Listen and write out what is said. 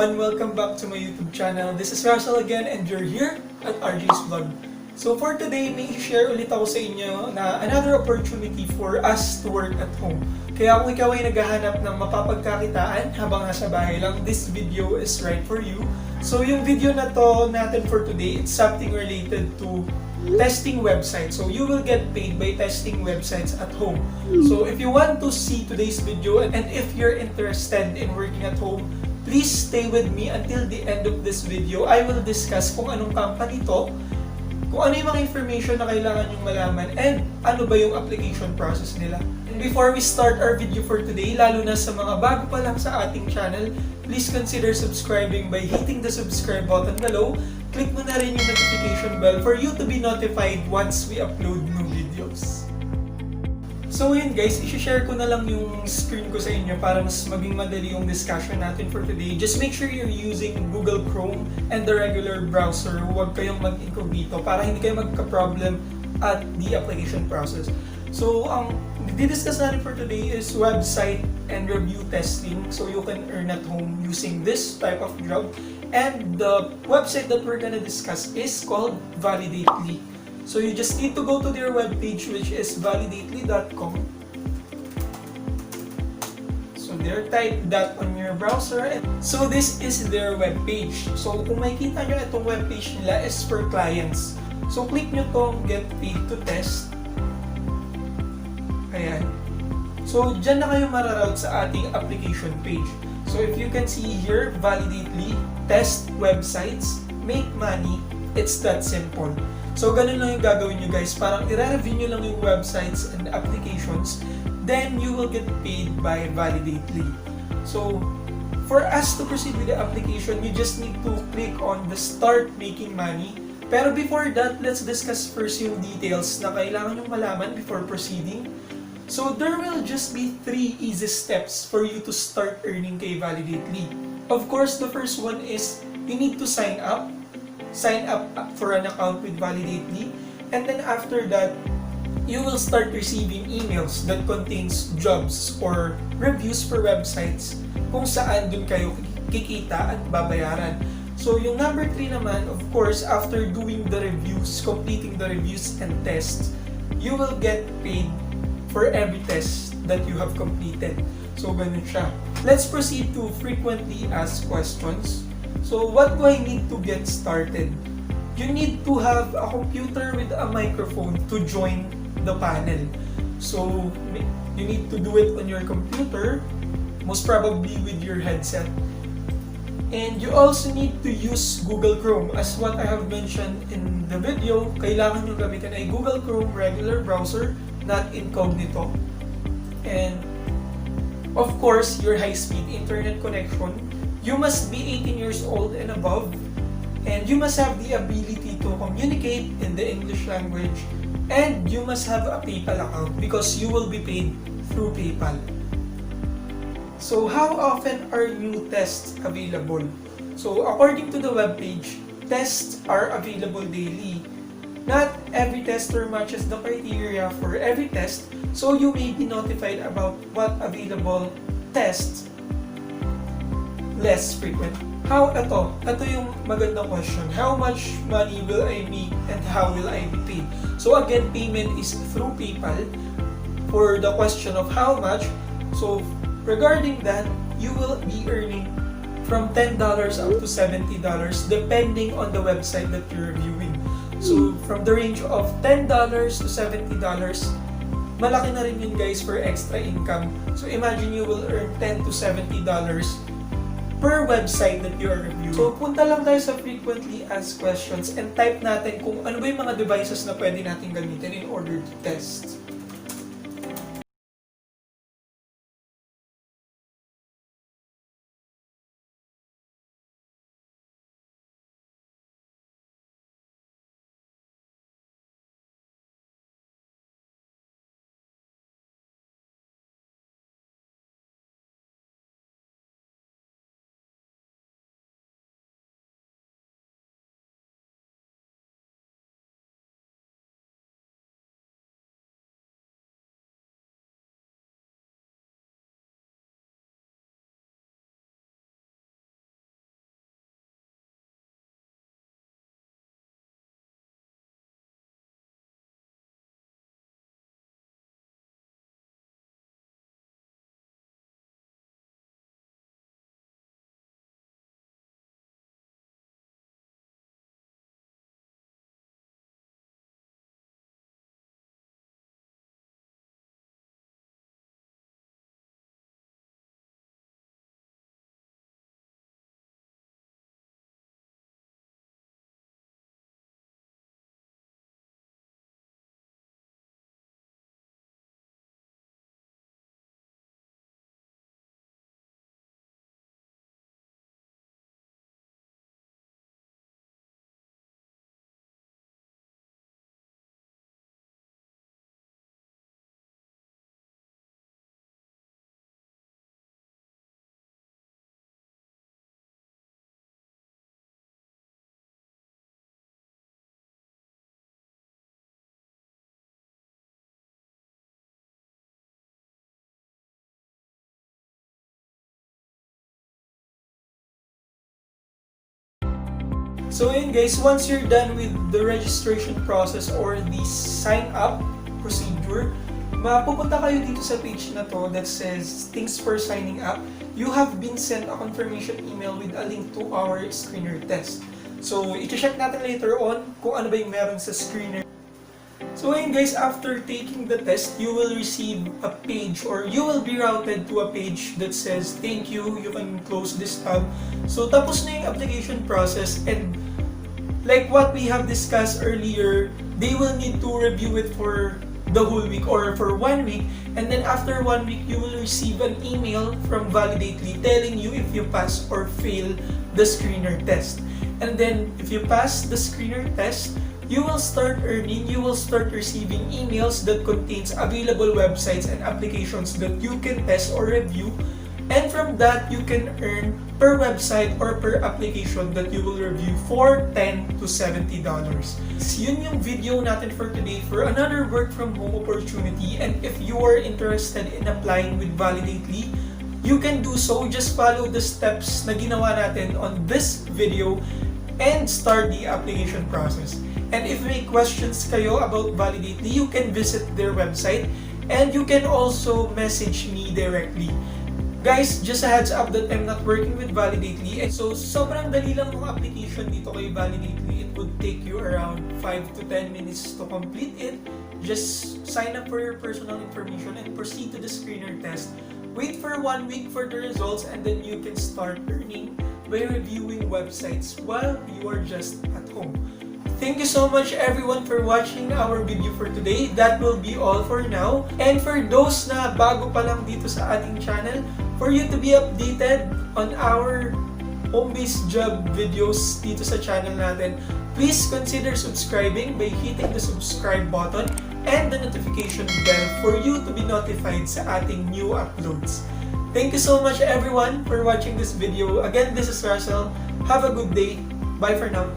everyone! Welcome back to my YouTube channel. This is Russell again and you're here at RJ's Vlog. So for today, may i-share ulit ako sa inyo na another opportunity for us to work at home. Kaya kung ikaw ay naghahanap ng mapapagkakitaan habang nasa bahay lang, this video is right for you. So yung video na to natin for today, it's something related to testing websites. So you will get paid by testing websites at home. So if you want to see today's video and if you're interested in working at home, please stay with me until the end of this video. I will discuss kung anong company to, kung ano yung mga information na kailangan yung malaman, and ano ba yung application process nila. And before we start our video for today, lalo na sa mga bago pa lang sa ating channel, please consider subscribing by hitting the subscribe button below. Click mo na rin yung notification bell for you to be notified once we upload new videos. So yun guys, i-share ko na lang yung screen ko sa inyo para mas maging madali yung discussion natin for today. Just make sure you're using Google Chrome and the regular browser. Huwag kayong mag-incognito para hindi kayo magka-problem at the application process. So ang di-discuss natin for today is website and review testing, so you can earn at home using this type of job. And the website that we're gonna discuss is called Validately. So you just need to go to their webpage, which is validately.com. So there, type that on your browser. So this is their webpage. So kung makikita nyo, itong webpage nila is for clients. So click nyo tong get paid to test. Ayan. So dyan na kayo mararoute sa ating application page. So if you can see here, Validately, test websites, make money, it's that simple. So ganun lang yung gagawin nyo guys, parang i-review nyo lang yung websites and applications, then you will get paid by Validately. So for us to proceed with the application, you just need to click on the start making money. Pero before that, let's discuss first yung details na kailangan nyo malaman before proceeding. So there will just be 3 easy steps for you to start earning kay Validately. Of course, the first one is you need to sign up for an account with Validately, and then after that, you will start receiving emails that contains jobs or reviews for websites kung saan dun kayo kikita at babayaran. So yung number 3 naman, of course, after doing the reviews, completing the reviews and tests, you will get paid for every test that you have completed. So ganun siya. Let's proceed to frequently asked questions. So what do I need to get started? You need to have a computer with a microphone to join the panel. So you need to do it on your computer, most probably with your headset. And you also need to use Google Chrome. As what I have mentioned in the video, kailangan nyo gamitin ay Google Chrome regular browser, not incognito. And of course, your high-speed internet connection. You must be 18 years old and above, and you must have the ability to communicate in the English language, and you must have a PayPal account because you will be paid through PayPal. So how often are new tests available? So according to the webpage, tests are available daily. Not every tester matches the criteria for every test, so you may be notified about what available tests less frequent. Ito yung magandang question. How much money will I make and how will I be paid? So again, payment is through PayPal. For the question of how much, so regarding that, you will be earning from $10 up to $70 depending on the website that you're reviewing. So from the range of $10 to $70, malaki na rin yun guys for extra income. So imagine you will earn $10 to $70 per website that you are reviewing. So punta lang tayo sa frequently asked questions and type natin kung ano ba yung mga devices na pwede natin gamitin in order to test. So yun guys, once you're done with the registration process or the sign up procedure, mapupunta kayo dito sa page na to that says thanks for signing up. You have been sent a confirmation email with a link to our screener test. So i-check natin later on kung ano ba yung meron sa screener. So ayun guys, after taking the test, you will receive a page or you will be routed to a page that says thank you, you can close this tab. So tapos na yung application process, and like what we have discussed earlier, they will need to review it for the whole week or for 1 week, and then after 1 week you will receive an email from Validately telling you if you pass or fail the screener test. And then if you pass the screener test, you will start earning, you will start receiving emails that contains available websites and applications that you can test or review. And from that, you can earn per website or per application that you will review for $10 to $70. Yun yung video natin for today for another work from home opportunity. And if you are interested in applying with Validately, you can do so. Just follow the steps na ginawa natin on this video and start the application process. And if may questions kayo about Validately, you can visit their website and you can also message me directly. Guys, just a heads up that I'm not working with Validately. And so, sobrang dali lang ng application dito kay Validately. It would take you around 5 to 10 minutes to complete it. Just sign up for your personal information and proceed to the screener test. Wait for 1 week for the results, and then you can start earning by reviewing websites while you are just at home. Thank you so much everyone for watching our video for today. That will be all for now. And for those na bago pa lang dito sa ating channel, for you to be updated on our home-based job videos dito sa channel natin, please consider subscribing by hitting the subscribe button and the notification bell for you to be notified sa ating new uploads. Thank you so much everyone for watching this video. Again, this is Russell. Have a good day. Bye for now.